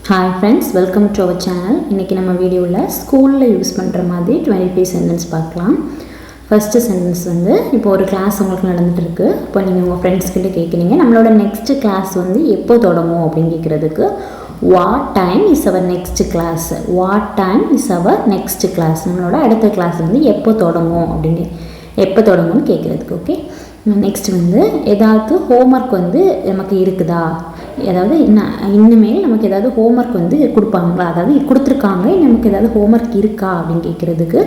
Hi friends, welcome to our channel. இன்னைக்கு நம்ம வீடியோல ஸ்கூல்ல யூஸ் பண்ற மாதிரி 25 சென்டென்ஸ் பார்க்கலாம். ஃபர்ஸ்ட் சென்டென்ஸ் வந்து இப்போ ஒரு கிளாஸ் உங்களுக்கு நடந்துட்டு இருக்கு. இப்போ நீங்க உங்க फ्रेंड्स கிட்ட கேக்குறீங்க நம்மளோட நெக்ஸ்ட் கிளாஸ் வந்து எப்போ தொடங்கும் அப்படி கேக்குறதுக்கு what time is our next class? What time is our next class? நம்மளோட அடுத்த கிளாஸ் வந்து எப்போ தொடங்கும் அப்படி எப்போ தொடங்கும்னு கேக்குறதுக்கு ஓகே. நெக்ஸ்ட் வந்து ஏதாவது ஹோம்வொர்க் வந்து நமக்கு இருக்குதா, அதாவது இன்னுமேல் நமக்கு ஏதாவது ஹோம்வொர்க் வந்து கொடுப்பாங்களா, அதாவது கொடுத்துருக்காங்க நமக்கு ஏதாவது ஹோம்வொர்க் இருக்கா அப்படின்னு கேட்குறதுக்கு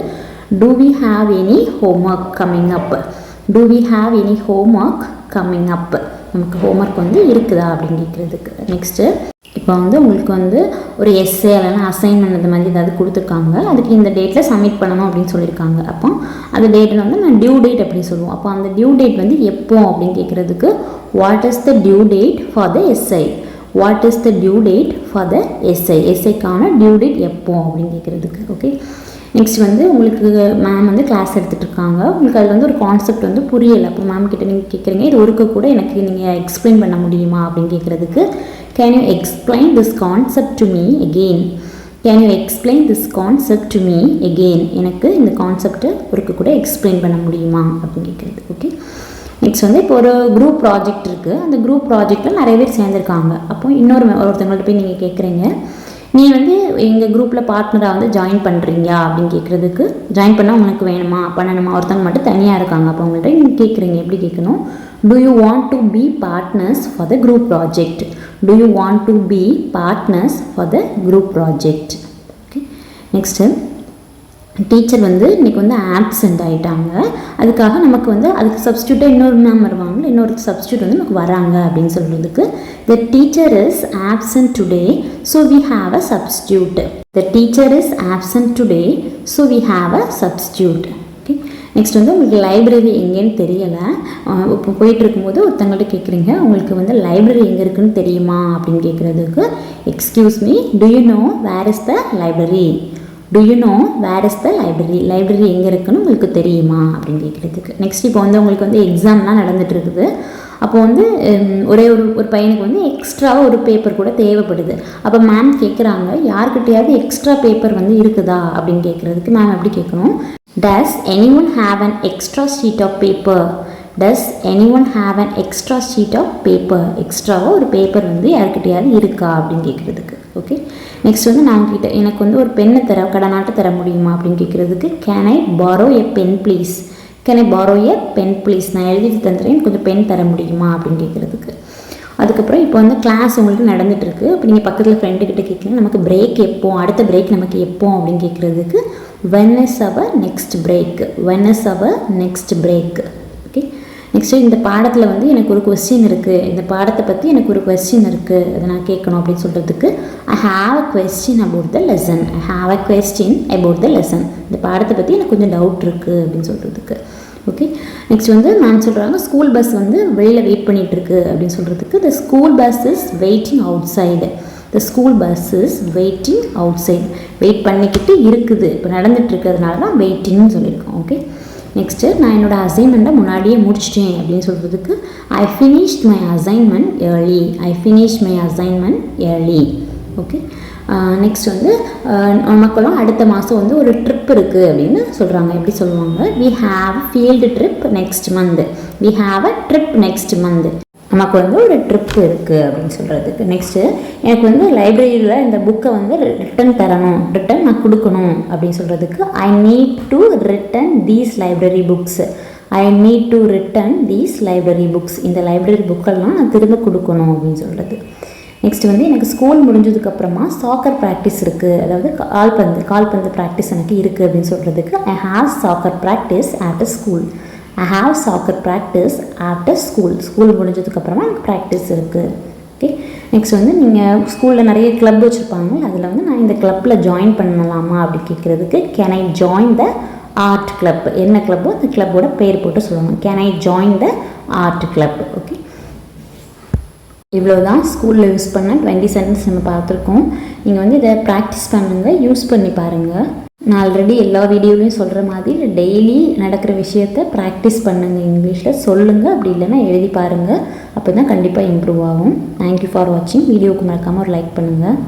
do we have any homework coming up? Do we have any homework coming up? நமக்கு ஹோம்வொர்க் வந்து இருக்குதா அப்படின்னு கேட்குறதுக்கு. நெக்ஸ்ட்டு இப்போ வந்து உங்களுக்கு வந்து ஒரு எஸ்ஸே இல்லைன்னா அசைன்மெண்ட் அந்த மாதிரி ஏதாவது கொடுத்துருக்காங்க, அதுக்கு இந்த டேட்டில் சப்மிட் பண்ணணும் அப்படின்னு சொல்லியிருக்காங்க. அப்போ அந்த டேட்டில் வந்து நான் டியூ டேட் அப்படின்னு சொல்லுவோம். அப்போ அந்த டியூ டேட் வந்து எப்போ அப்படின்னு கேட்குறதுக்கு what is the due date for the ESI? What is the due date for the ESI? எஸ்ஐக்கான டியூ டேட் எப்போ அப்படின்னு கேட்குறதுக்கு ஓகே. நெக்ஸ்ட் வந்து உங்களுக்கு மேம் வந்து கிளாஸ் எடுத்துகிட்டு இருக்காங்க, உங்களுக்கு அதில் வந்து ஒரு கான்செப்ட் வந்து புரியலை. அப்போ மேம் கிட்ட நீங்கள் கேட்குறீங்க இது ஒருக்க கூட எனக்கு நீங்கள் எக்ஸ்பிளைன் பண்ண முடியுமா அப்படின்னு கேட்குறதுக்கு can you explain this concept to me again? Can you explain this concept to me again? எனக்கு இந்த கான்செப்டை ஒருக்க கூட எக்ஸ்பிளைன் பண்ண முடியுமா அப்படின்னு கேட்குறது ஓகே. நெக்ஸ்ட் வந்து இப்போ ஒரு குரூப் ப்ராஜெக்ட் இருக்குது, அந்த குரூப் ப்ராஜெக்டில் நிறைய பேர் சேர்ந்துருக்காங்க. அப்போ ஒருத்தவங்கள்ட்ட போய் நீங்கள் கேட்குறீங்க நீ வந்து எங்கள் குரூப்பில் பார்ட்னராக வந்து ஜாயின் பண்ணுறீங்களா அப்படின்னு கேட்குறதுக்கு ஜாயின் பண்ணால் உனக்கு வேணுமா பண்ணணுமா, ஒருத்தவங்க மட்டும் தனியாக இருக்காங்க. அப்போ உங்கள்கிட்ட நீங்கள் கேட்குறீங்க எப்படி கேட்கணும், do you want to be partners for the group project? Do you want to be partners for the group project? Okay. Next teacher வந்து இன்றைக்கி வந்து ஆப்சென்ட் ஆகிட்டாங்க, அதுக்காக நமக்கு வந்து அதுக்கு சப்ஸ்டியூட்டாக இன்னொரு மேம் வருவாங்க, இன்னொரு சப்ஸ்டியூட் வந்து நமக்கு வராங்க அப்படின்னு சொல்கிறதுக்கு the teacher is absent today so we have a substitute. The teacher is absent today so we have a substitute. Okay. Next வந்து உங்களுக்கு லைப்ரரி எங்கேன்னு தெரியலை, இப்போ போயிட்டு இருக்கும்போது ஒருத்தங்கள்ட்ட கேட்குறீங்க உங்களுக்கு வந்து லைப்ரரி எங்கே இருக்குன்னு தெரியுமா அப்படின்னு கேட்குறதுக்கு excuse me do you know where is the library? Do you know where is the library? Library எங்கே இருக்குன்னு உங்களுக்கு தெரியுமா அப்படின்னு கேட்குறதுக்கு. நெக்ஸ்ட் இப்போ வந்து உங்களுக்கு வந்து எக்ஸாம்லாம் நடந்துட்டு இருக்குது, அப்போ வந்து ஒரு பையனுக்கு வந்து எக்ஸ்ட்ராவாக ஒரு பேப்பர் கூட தேவைப்படுது. அப்போ மேம் கேட்குறாங்க யார்கிட்டையாவது எக்ஸ்ட்ரா பேப்பர் வந்து இருக்குதா அப்படின்னு கேட்குறதுக்கு மேம் எப்படி கேட்கணும், does anyone have an extra sheet of paper? Does anyone have an extra sheet of paper? எக்ஸ்ட்ராவாக ஒரு பேப்பர் வந்து யார்கிட்டையாவது இருக்கா அப்படின்னு கேட்குறதுக்கு ஓகே. நெக்ஸ்ட் வந்து நான் கிட்ட எனக்கு வந்து ஒரு பெண்ணை கடனாட்ட தர முடியுமா அப்படின்னு கேட்குறதுக்கு can I borrow a pen please? Can I borrow a pen please? நான் எழுதி தந்துடுறேன் கொஞ்சம் பென் தர முடியுமா அப்படின்னு கேட்குறதுக்கு. அதுக்கப்புறம் இப்போ வந்து கிளாஸ் உங்களுக்கு நடந்துகிட்ருக்கு, இப்போ நீங்கள் பக்கத்தில் ஃப்ரெண்டுக்கிட்ட கேட்குறீங்க நமக்கு பிரேக் எப்போ, அடுத்த பிரேக் நமக்கு எப்போ அப்படின்னு கேட்குறதுக்கு when is our next break? When is our next break? Okay. Next இந்த பாடத்தில் வந்து எனக்கு ஒரு கொஸ்டின் இருக்குது, இந்த பாடத்தை பற்றி எனக்கு ஒரு கொஸ்டின் இருக்குது, அதை நான் கேட்கணும் அப்படின்னு சொல்கிறதுக்கு I have a question about the lesson. I have a question about the lesson. இந்த பாடத்தை பற்றி எனக்கு கொஞ்சம் டவுட் இருக்குது அப்படின்னு சொல்கிறதுக்கு ஓகே. நெக்ஸ்ட் வந்து மேம் சொல்கிறாங்க ஸ்கூல் பஸ் வந்து வெளியில் வெயிட் பண்ணிகிட்ருக்கு அப்படின்னு சொல்கிறதுக்கு the school bus is waiting outside. The school bus is waiting outside. Wait பண்ணிக்கிட்டு இருக்குது, இப்போ நடந்துட்டு இருக்கிறதுனால தான் வெயிட்டிங்னு சொல்லியிருக்கோம் ஓகே. நெக்ஸ்ட்டு நான் என்னோடய அசைன்மெண்ட்டை முன்னாடியே முடிச்சிட்டேன் அப்படின்னு சொல்கிறதுக்கு I finished my assignment early. I finished my assignment early. Okay. Next வந்து நமக்கெல்லாம் அடுத்த மாதம் வந்து ஒரு ட்ரிப் இருக்குது அப்படின்னு சொல்கிறாங்க, எப்படி சொல்லுவாங்க we have field trip next month. We have a trip next month. நமக்கு வந்து ஒரு ட்ரிப் இருக்குது அப்படின்னு சொல்கிறதுக்கு. நெக்ஸ்ட்டு எனக்கு வந்து லைப்ரரியில் இந்த புக்கை வந்து ரிட்டன் நான் கொடுக்கணும் அப்படின்னு சொல்கிறதுக்கு I need to return these library books. I need to return these library books. இந்த லைப்ரரி புக்கெல்லாம் நான் திரும்ப கொடுக்கணும் அப்படின்னு சொல்கிறது. நெக்ஸ்ட் வந்து எனக்கு ஸ்கூல் முடிஞ்சதுக்கப்புறமா சாக்கர் ப்ராக்டிஸ் இருக்குது, அதாவது கால்பந்து ப்ராக்டிஸ் எனக்கு இருக்குது அப்படின்னு சொல்கிறதுக்கு I have soccer practice after school. I have soccer practice after school. School முடிஞ்சதுக்கப்புறமா எனக்கு ப்ராக்டிஸ் இருக்குது ஓகே. நெக்ஸ்ட் வந்து நீங்கள் ஸ்கூலில் நிறைய கிளப் வச்சுருப்பாங்க, அதில் வந்து நான் இந்த கிளப்பில் ஜாயின் பண்ணலாமா அப்படி கேட்குறதுக்கு can I join the art club? என்ன கிளப்போ அந்த கிளப்போட பேர் போட்டு சொல்லுவாங்க can I join the art club okay. இவ்வளோ தான் ஸ்கூலில் யூஸ் பண்ண 20 சென்டென்ஸ் நம்ம பார்த்துருக்கோம். நீங்கள் வந்து இதை ப்ராக்டிஸ் பண்ணுங்கள், யூஸ் பண்ணி பாருங்கள். நான் ஆல்ரெடி எல்லா வீடியோலையும் சொல்கிற மாதிரி டெய்லி நடக்கிற விஷயத்த ப்ராக்டிஸ் பண்ணுங்கள், இங்கிலீஷில் சொல்லுங்கள், அப்படி இல்லைன்னா எழுதி பாருங்கள், அப்போ தான் கண்டிப்பாக இம்ப்ரூவ் ஆகும். தேங்க்யூ ஃபார் வாட்சிங். வீடியோவுக்கு மறக்காமல் ஒரு லைக் பண்ணுங்கள்.